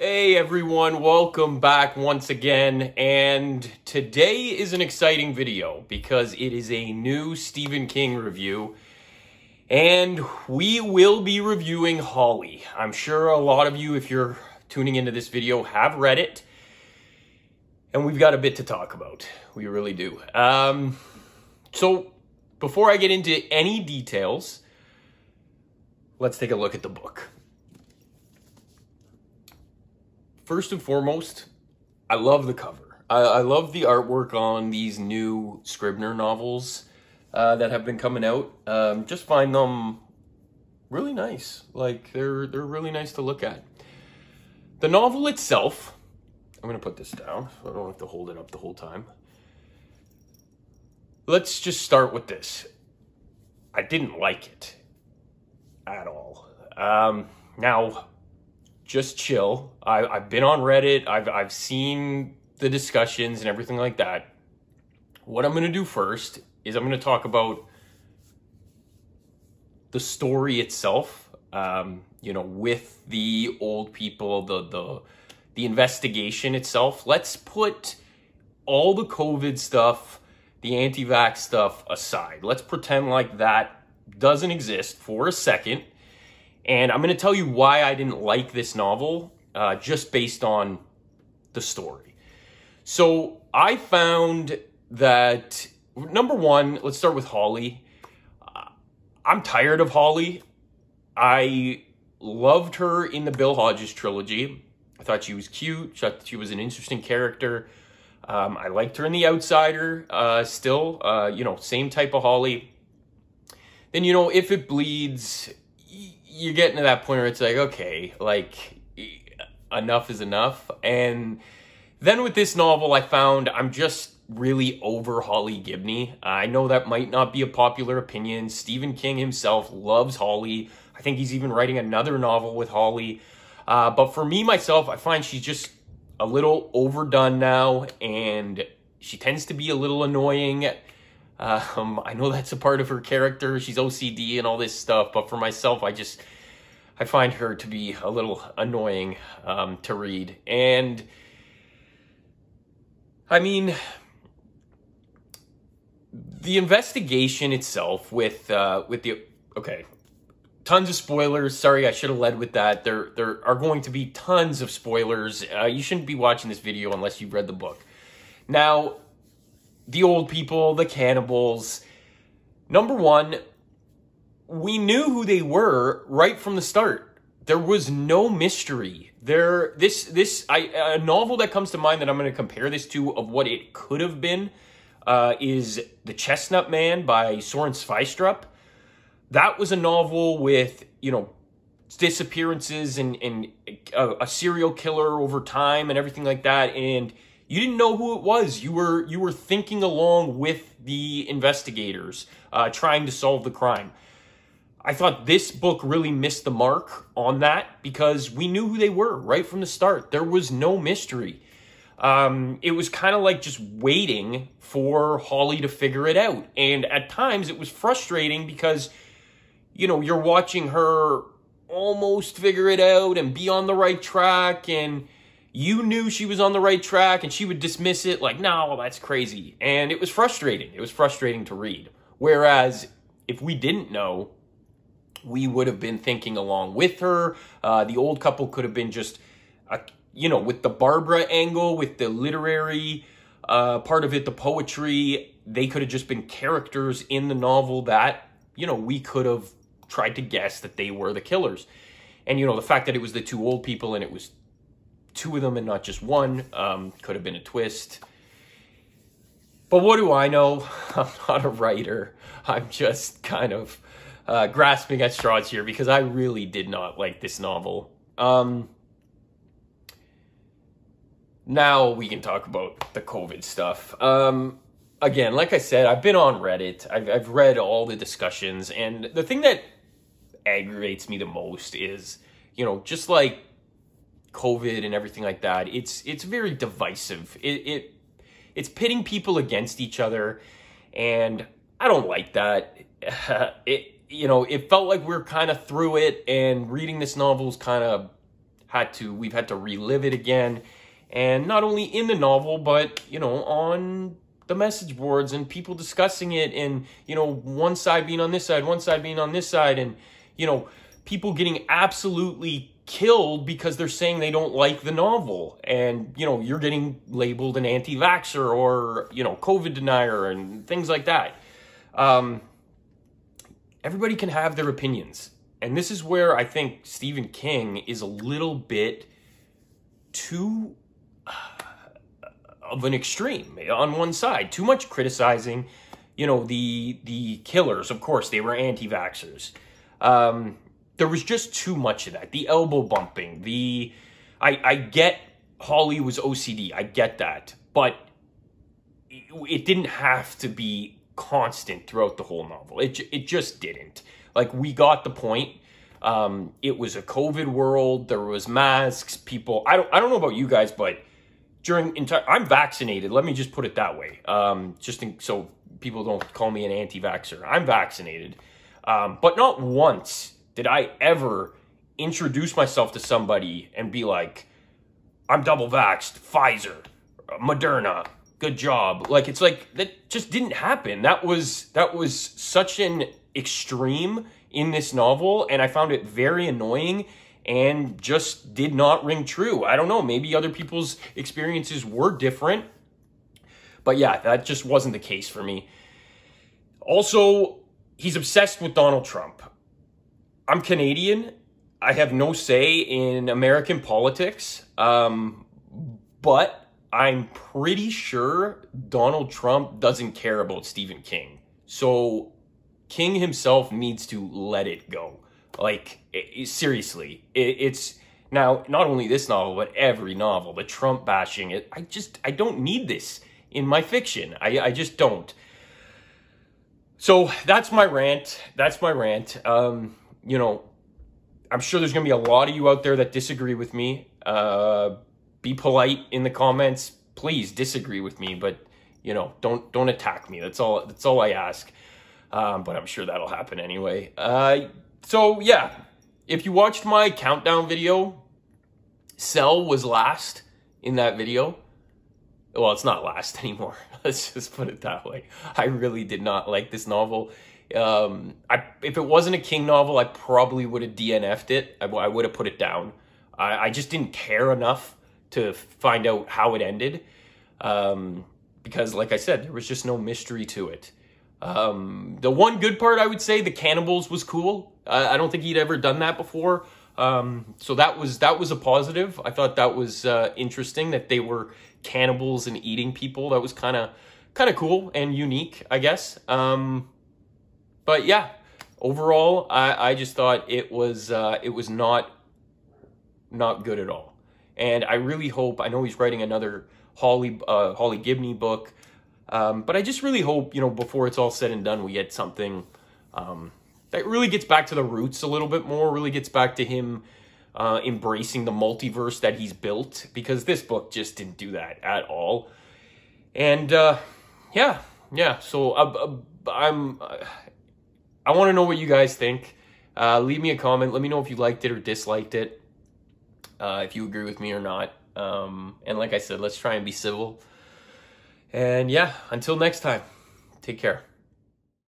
Hey everyone, welcome back once again, and today is an exciting video because it is a new Stephen King review, and we will be reviewing Holly. I'm sure a lot of you, if you're tuning into this video, have read it, and we've got a bit to talk about. We really do. So before I get into any details, let's take a look at the book. First and foremost, I love the cover. I love the artwork on these new Scribner novels that have been coming out. Just find them really nice. Like, they're really nice to look at. The novel itself, I'm going to put this down so I don't have to hold it up the whole time. Let's just start with this. I didn't like it at all. Now, just chill. I've been on Reddit. I've seen the discussions and everything like that. What I'm going to do first is I'm going to talk about the story itself. With the old people, the investigation itself. Let's put all the COVID stuff, the anti-vax stuff aside. Let's pretend like that doesn't exist for a second. And I'm going to tell you why I didn't like this novel, just based on the story. So I found that, number one, let's start with Holly. I'm tired of Holly. I loved her in the Bill Hodges trilogy. I thought she was cute. I thought she was an interesting character. I liked her in The Outsider still. Same type of Holly. Then, If It Bleeds, you're getting to that point where it's like, okay, like, enough is enough. And then with this novel, I found I'm just really over Holly Gibney. I know that might not be a popular opinion. Stephen King himself loves Holly. I think he's even writing another novel with Holly. But for me, myself, I find she's just a little overdone now, and she tends to be a little annoying. I know that's a part of her character. She's OCD and all this stuff, but for myself, I find her to be a little annoying to read. And I mean, the investigation itself with tons of spoilers. Sorry, I should have led with that. There are going to be tons of spoilers. You shouldn't be watching this video unless you've read the book. Now, the old people, the cannibals. Number one, we knew who they were right from the start. There was no mystery. A novel that comes to mind that I'm going to compare this to of what it could have been is The Chestnut Man by Soren Sveistrup. That was a novel with, disappearances and a serial killer over time and everything like that, and you didn't know who it was. You were thinking along with the investigators, trying to solve the crime. I thought this book really missed the mark on that because we knew who they were right from the start. There was no mystery. It was kind of like just waiting for Holly to figure it out. And at times it was frustrating because, you're watching her almost figure it out and be on the right track, and you knew she was on the right track, and she would dismiss it like, no, that's crazy. And it was frustrating. It was frustrating to read. Whereas if we didn't know, we would have been thinking along with her. The old couple could have been just, with the Barbara angle, with the literary part of it, the poetry, they could have just been characters in the novel that, we could have tried to guess that they were the killers. And, the fact that it was the two old people and it was two of them and not just one, could have been a twist. But what do I know? I'm not a writer. I'm just kind of grasping at straws here because I really did not like this novel. Now we can talk about the COVID stuff. Again, like I said, I've been on Reddit. I've read all the discussions, and the thing that aggravates me the most is, just like COVID and everything like that, it's very divisive. It's pitting people against each other, and I don't like that. It felt like we're kind of through it, and reading this novel is kind of we've had to relive it again. And not only in the novel, but, you know, on the message boards and people discussing it, and, you know, one side being on this side, one side being on this side, and, you know, people getting absolutely killed because they're saying they don't like the novel. And, you know, you're getting labeled an anti-vaxxer or, you know, COVID denier and things like that. Everybody can have their opinions. And this is where I think Stephen King is a little bit too of an extreme on one side. Too much criticizing, you know, the killers. Of course, they were anti-vaxxers. There was just too much of that. The elbow bumping. I get Holly was OCD. I get that. But it didn't have to be constant throughout the whole novel. It just didn't. Like, we got the point. It was a COVID world. There was masks. People. I don't know about you guys, but I'm vaccinated. Let me just put it that way. So people don't call me an anti-vaxxer. I'm vaccinated. But not once did I ever introduce myself to somebody and be like, I'm double vaxxed, Pfizer, Moderna, good job. Like, it's like, that just didn't happen. That was such an extreme in this novel, and I found it very annoying and just did not ring true. I don't know, maybe other people's experiences were different, but yeah, that just wasn't the case for me. Also, he's obsessed with Donald Trump. I'm Canadian. I have no say in American politics, but I'm pretty sure Donald Trump doesn't care about Stephen King. So King himself needs to let it go. Like, seriously, it's now not only this novel, but every novel, the Trump bashing. I don't need this in my fiction. I just don't. So that's my rant. You know, I'm sure there's going to be a lot of you out there that disagree with me. Be polite in the comments. Please disagree with me, but, you know, don't attack me. That's all I ask. But I'm sure that'll happen anyway. So yeah, if you watched my countdown video, Cell was last in that video. Well, it's not last anymore. Let's just put it that way. I really did not like this novel. If it wasn't a King novel, I probably would have DNF'd it. I would have put it down. I just didn't care enough to find out how it ended. Because, like I said, there was just no mystery to it. The one good part, I would say, the cannibals was cool. I don't think he'd ever done that before. So that was a positive. I thought that was interesting that they were cannibals and eating people. That was kind of cool and unique, I guess. But yeah, overall, I just thought it was not good at all. And I really hope, I know he's writing another Holly Gibney book, but I just really hope, you know, before it's all said and done, we get something that really gets back to the roots a little bit more, really gets back to him embracing the multiverse that he's built, because this book just didn't do that at all. And yeah, so I want to know what you guys think. Leave me a comment. Let me know if you liked it or disliked it, if you agree with me or not. And like I said, let's try and be civil. And yeah, until next time, take care.